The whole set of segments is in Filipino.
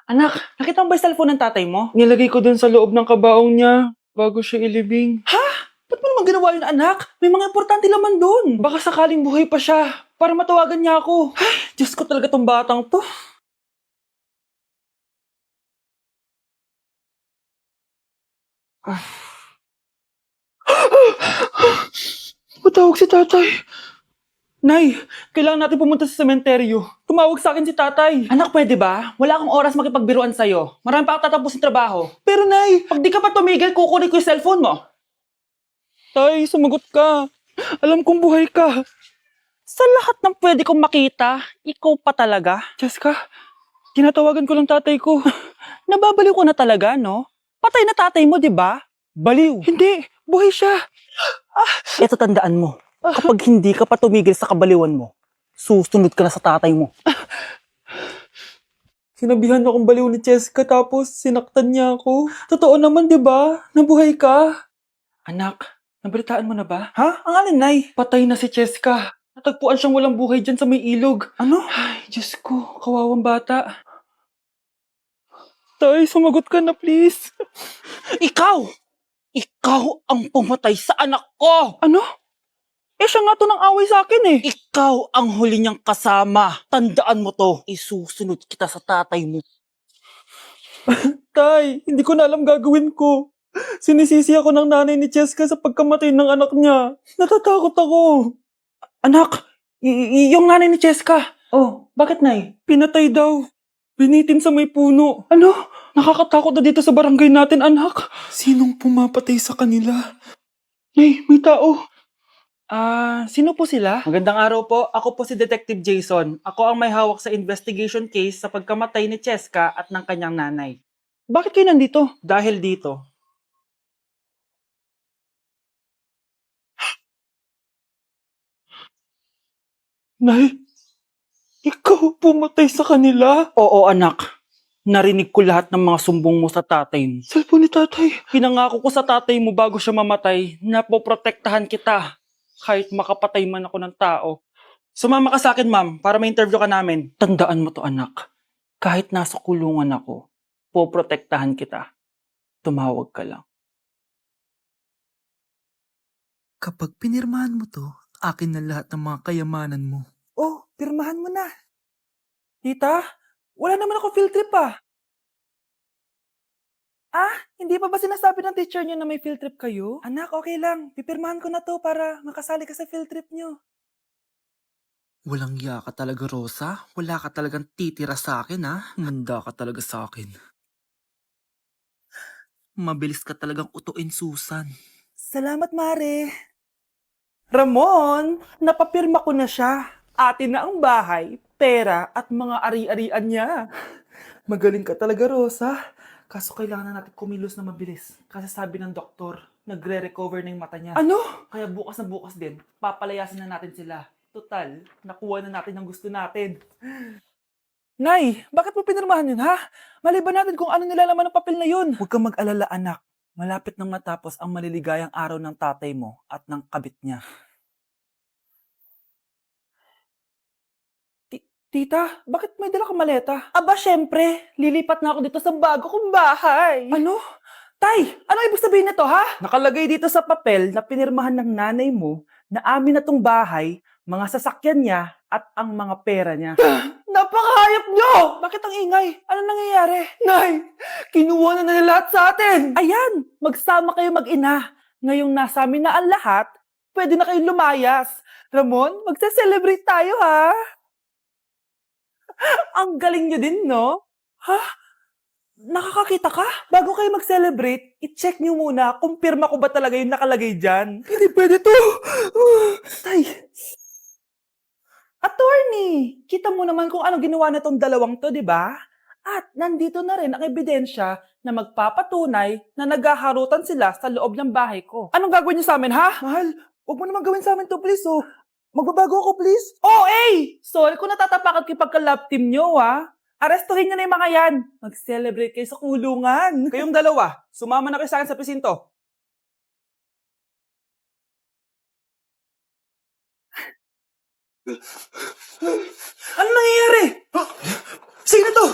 Anak, nakita mo ba yung cellphone ng tatay mo? Nilagay ko dun sa loob ng kabaong niya bago siya ilibing. Ba't mo naman ginawa yun, anak? May mga importante laman dun. Baka sakaling buhay pa siya para matawagan niya ako. Ay, Diyos ko talaga tong batang to. Matawag si tatay. Nay, kailangan natin pumunta sa sementeryo. Tumawag sa akin si tatay. Anak, pwede ba? Wala akong oras makipagbiruan sa'yo. Marami pa akong tatapusin trabaho. Pero nay, Pag di ka pa tumigil, kukunin ko yung cellphone mo. tay, sumagot ka. Alam kong buhay ka. Sa lahat ng pwede kong makita, ikaw pa talaga. Jessica, tinatawagan ko lang tatay ko. Nababaliw ko na talaga, no? Patay na tatay mo, di ba? Baliw. Hindi, buhay siya. Ito tandaan mo. Kapag hindi ka pa tumigil sa kabaliwan mo, susunod ka na sa tatay mo. Sinabihan akong baliw ni Jessica tapos sinaktan niya ako. Totoo naman, di ba? Nabuhay ka. Anak, nabalitaan mo na ba? Ha? Ang alin, nay? Patay na si Jessica. Natagpuan siyang walang buhay dyan sa may ilog. Ano? Ay, Diyos ko, kawawang bata. Tay, sumagot ka na please. Ikaw! Ikaw ang pumatay sa anak ko! Ano? Eh, siya nga to ng away sa akin eh. Ikaw ang huli niyang kasama. Tandaan mo to. Isusunod kita sa tatay mo. Tay, hindi ko na alam gagawin ko. Sinisisi ako ng nanay ni Jessica sa pagkamatay ng anak niya. Natatakot ako. Anak, yung nanay ni Cheska. Oh, Bakit, Nay? pinatay daw. Binitin sa may puno. Ano? Nakakatakot na dito sa barangay natin, anak. Sinong pumapatay sa kanila? Nay, may tao. Sino po sila? Magandang araw po. Ako po si Detective Jason. Ako ang may hawak sa investigation case sa pagkamatay ni Cheska at ng kanyang nanay. Bakit kayo nandito? Dahil dito. Nay, ikaw pumatay sa kanila? Oo, anak. Narinig ko lahat ng mga sumbong mo sa tatay mo. Cellphone ni tatay. Pinangako ko sa tatay mo bago siya mamatay na poprotektahan kita kahit makapatay man ako ng tao. Sumama ka sa akin, ma'am, para may interview ka namin. Tandaan mo to, anak. Kahit nasa kulungan ako, poprotektahan kita. Tumawag ka lang. Kapag pinirmahan mo to, akin na lahat ng mga kayamanan mo. Oh, pirmahan mo na. Tita, wala naman ako field trip ah. Hindi pa ba sinasabi ng teacher niyo na may field trip kayo? Anak, okay lang. Pipirmahan ko na to para makasali ka sa field trip niyo. Walang ya ka talaga, Rosa. Wala ka talagang titira sa akin, ha? Manda ka talaga sa akin. Mabilis ka talagang utuin, Susan. Salamat, Mare. Ramon, napapirma ko na siya. Atin na ang bahay, pera at mga ari-arian niya. Magaling ka talaga, Rosa. Kaso kailangan na natin kumilos na mabilis. Kasi sabi ng doktor, nagre-recover na yung mata niya. Ano? Kaya bukas na bukas din, papalayasin na natin sila. Total, nakuha na natin ang gusto natin. Nay, bakit mo pinirmahan yun, ha? Maliban natin kung ano nilalaman ng papel na yun. Huwag kang mag-alala, anak. Malapit nang matapos ang maliligayang araw ng tatay mo at ng kabit niya. Tita, bakit may dala kang maleta? Aba, syempre. Lilipat na ako dito sa bago kong bahay. Ano? Tay, ano ibig sabihin nito, ha? Nakalagay dito sa papel na pinirmahan ng nanay mo na amin na tong bahay, mga sasakyan niya, at ang mga pera niya. Napakahayop nyo! Bakit ang ingay? Ano nangyayari? Nay, kinuha na nila lahat sa atin! Ayan, magsama kayo mag-ina. Ngayong nasa amin na ang lahat, pwede na kayong lumayas. Ramon, magse-celebrate tayo, ha? Ang galing nyo din, no? Ha? Nakakakita ka? Bago kayo mag-celebrate, i-check nyo muna kung pirma ko ba talaga yung nakalagay dyan. Hindi pwede to! Tay! Attorney! Kita mo naman kung ano ginawa na tong dalawang to, di ba? At nandito na rin ang ebidensya na magpapatunay na naghaharutan sila sa loob ng bahay ko. Anong gagawin niyo sa amin, ha? Mahal, huwag mo naman gawin sa amin to, please, oh. Magbabago ako, please. Oh, sorry kung natatapakan kayo pagka-love team nyo, ha? Arestuhin nyo na yung mga yan. Mag-celebrate kayo sa kulungan. Kayong dalawa, sumama na kayo sa akin sa presinto. Ano nangyayari? Sino to?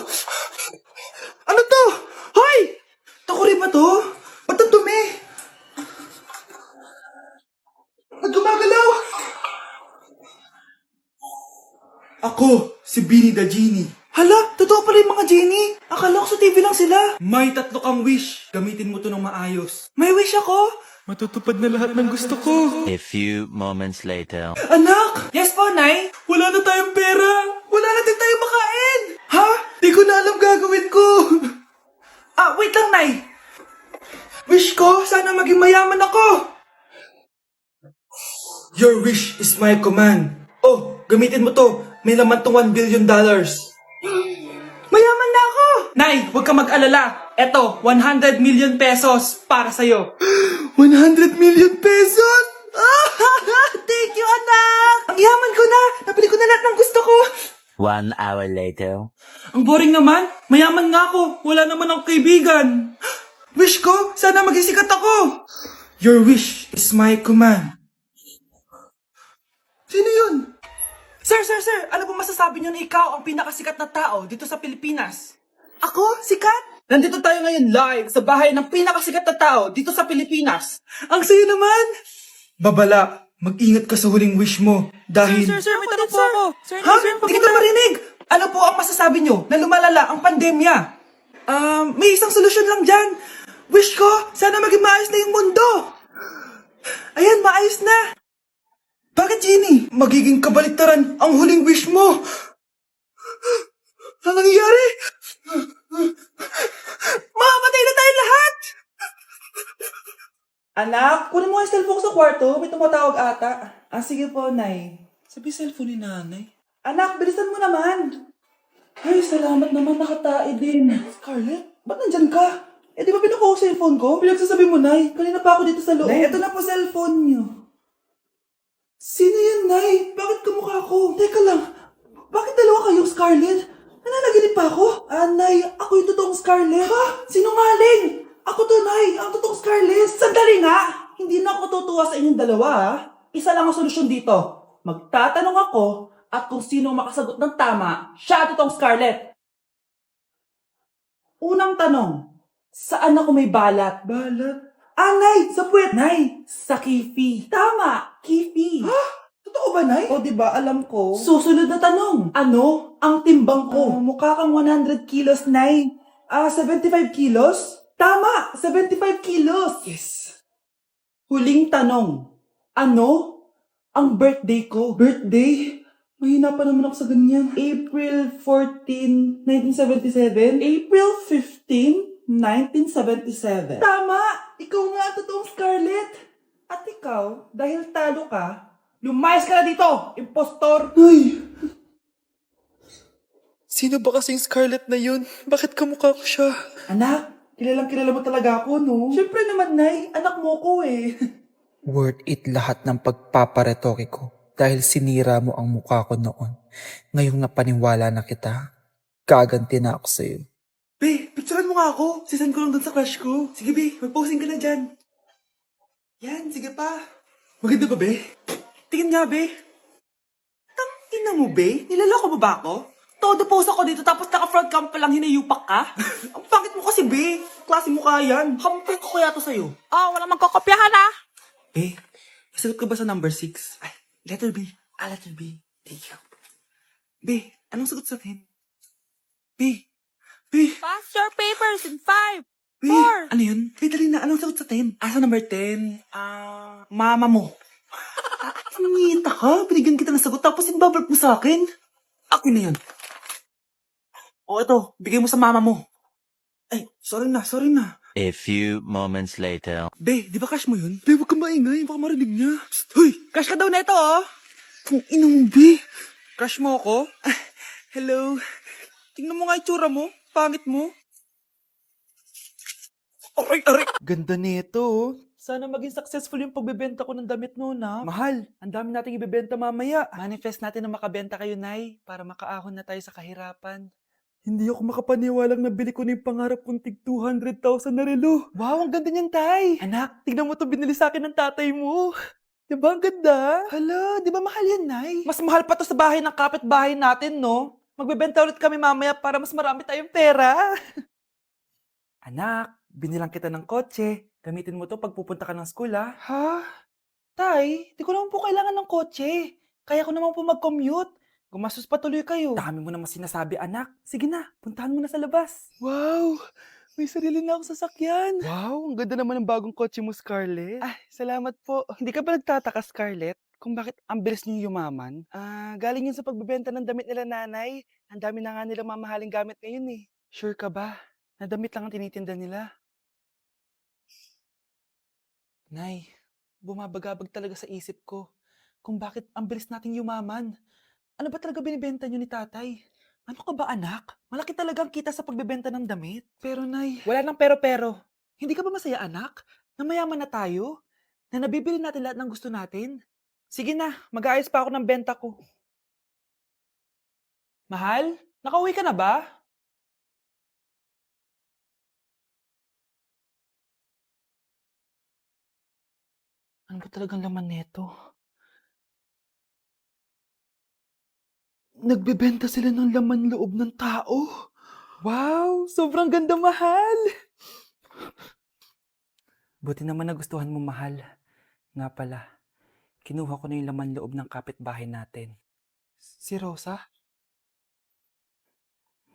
Ako, si Beanie the Genie. Hala, totoo pala yung mga genie. Akala ko sa TV lang sila. May 3 kang wish. Gamitin mo to ng maayos. May wish ako? Matutupad na lahat ng gusto ko. A few moments later. Anak! Yes po, Nay? Wala na tayong pera. Wala na din tayong makain. Ha? Di ko na alam gagawin ko. Wait lang, Nay. Wish ko, sana maging mayaman ako. Your wish is my command. Oh, gamitin mo to. May laman tong $1 billion. Mayaman na ako! Nay, huwag ka mag-alala. Eto, 100 million pesos para sa'yo. 100 million pesos? Thank you, anak! Ang yaman ko na! Nabili ko na lahat ng gusto ko! 1 hour later. Ang boring naman. Mayaman nga ako. Wala naman akong kaibigan. Wish ko, sana maging sikat ako. Your wish is my command. Sino yun? Sir, ano po masasabi niyo na ikaw ang pinakasikat na tao dito sa Pilipinas? Ako? Sikat? Nandito tayo ngayon live sa bahay ng pinakasikat na tao dito sa Pilipinas. Ang sayo naman! Babala, mag-ingat ka sa huling wish mo dahil... Sir, may tanong po ako. Sir, Ha? Hindi kita marinig! Ano po ang masasabi nyo na lumalala ang pandemya? May isang solusyon lang dyan. Wish ko, sana maging maayos na yung mundo. Ayan, maayos na. Bakit, Genie? Magiging kabaliktaran ang huling wish mo. Ano nangyayari? Mamamatay na tayo lahat! Anak, kunin mo yung cellphone ko sa kwarto. May tumatawag ata. Sige po, Nay. Sabi cellphone ni Nanay. Anak, bilisan mo naman. Ay, salamat naman. Nakatae din. Scarlett, ba't nandyan ka? Di ba pinukuha ko sa cellphone ko? Pinagsasabi mo, Nay. Kanina pa ako dito sa loob. Nay, ito na po cellphone niyo. Sino yan, Nay? Bakit kamukha ko? Teka lang. Bakit dalawa kayong Scarlett? Nananaginip pa ako? Nay, ako yung totoong Scarlett. Ha? Sinungaling! Ako to, Nay. Ang totoong Scarlett. Sandali nga! Hindi na ako tutuwa sa inyong dalawa, ha? Isa lang ang solusyon dito. Magtatanong ako at kung sino makasagot ng tama, siya ang totoong Scarlett. Unang tanong, saan ako may balat? Balat? Nay, sa puwet. Nay, sa kifi. Tama, kifi. Ha? Totoo ba, Nay? O, diba, alam ko. Susunod na tanong. Ano ang timbang ko? Mukha kang 100 kilos, Nay. 75 kilos? Tama, 75 kilos. Yes. Huling tanong. Ano ang birthday ko? Birthday? Mahina pa naman ako sa ganyan. April 14, 1977? April 15, 1977. Tama! Ikaw nga ang totoong Scarlett. At ikaw, dahil talo ka, lumayas ka na dito, impostor! Ay! Sino ba kasing Scarlett na yun? Bakit kamukha ko siya? Anak, kilala mo talaga ako, no? Siyempre naman, Nay. Anak mo ko eh. Worth it lahat ng pagpaparetoke ko dahil sinira mo ang mukha ko noon. Ngayong napaniwala na kita, gaganti na ako sa'yo. Be, picturean mo nga ako. Sisend ko lang dun sa crush ko. Sige, Be. Mag-posing ka na dyan. Yan, sige pa. Maganda ba, Be? Tingin nga, Be. Tangina mo, Be? Nilaloko mo ba ako? Todo post ako dito tapos naka-front cam pa lang hinayupak ka? Ang pangit mo kasi, Be. Klase mo kaya yan. Hampir ko kaya to sa'yo. Wala magkokopyahan ah. Be, nasagot ka ba sa number 6? Ay, letter B. Letter B. Thank you. Be, anong sagot sa 10? B. Pass your papers in 5. Be, 4. ano yun? Be, dali na. Anong sagot sa 10? Sa number 10? Mama mo. Nangita ka? Binigyan kita ng sagot tapos inbabalik mo sa akin? Ako na yun. O, ito. Bigay mo sa mama mo. Ay, sorry na. A few moments later. Be, di ba crush mo yun? Be, huwag kang maingay. Baka marinig niya. Psst, hoy! Crush ka daw na ito, oh! Kung ina mo, Be. Crush mo ako? Hello. Tingnan mo nga itsura mo. Pangit mo. Aray! Ganda nito, oh. Sana maging successful yung pagbebenta ko ng damit no, na. Mahal, ang dami nating ibebenta mamaya. Manifest natin na makabenta kayo, Nay, para makaahon na tayo sa kahirapan. Hindi ako makapaniwalang nabili ko na yung pangarap kong tig 200,000 na relo. Wow, ang ganda niyan, Tay. Anak, tignan mo to binili sa akin ng tatay mo. Diba ang ganda? Hala, di ba mahal yan, Nay? Mas mahal pa to sa bahay ng kapitbahay natin, no? Magbebenta ulit kami mamaya para mas marami tayong pera. Anak, binilang kita ng kotse. Gamitin mo to pag pupunta ka ng school, ha? Ha? Tay, di ko naman po kailangan ng kotse. Kaya ko naman po mag-commute. Gumastos pa tuloy kayo. Dami mo naman sinasabi, anak. Sige na, puntahan mo na sa labas. Wow! May sarili na ako sasakyan. Wow, ang ganda naman ng bagong kotse mo, Scarlett. Ay, salamat po. Hindi ka ba nagtataka, Scarlett, kung bakit ang bilis niyo yumaman? Galing yun sa pagbebenta ng damit nila nanay. Ang dami na nga nilang mamahaling gamit ngayon eh. Sure ka ba? Na damit lang ang tinitinda nila? Nay, bumabagabag talaga sa isip ko kung bakit ang bilis nating yumaman. Ano ba talaga binibenta niyo ni tatay? Ano ka ba anak? Malaki talaga ang kita sa pagbebenta ng damit. Pero nay, wala nang pero-pero. Hindi ka ba masaya anak? Na mayaman na tayo? Na nabibili natin lahat ng gusto natin? Sige na, mag-aayos pa ako ng benta ko. Mahal, nakauwi ka na ba? Ano ba talagang laman neto? Nagbebenta sila ng laman loob ng tao. Wow, sobrang ganda, mahal. Buti naman nagustuhan mo, mahal. Nga pala, kinuha ko na yung laman loob ng kapitbahay natin. Si Rosa?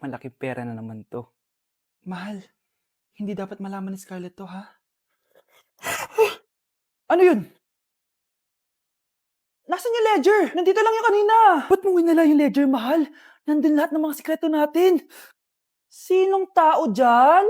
Malaking pera na naman to. Mahal, hindi dapat malaman ni Scarlett to, ha? Ano yun? Nasaan yung ledger? Nandito lang yung kanina. Ba't mo winala yung ledger, mahal? Nandun lahat ng mga sikreto natin. Sinong tao dyan?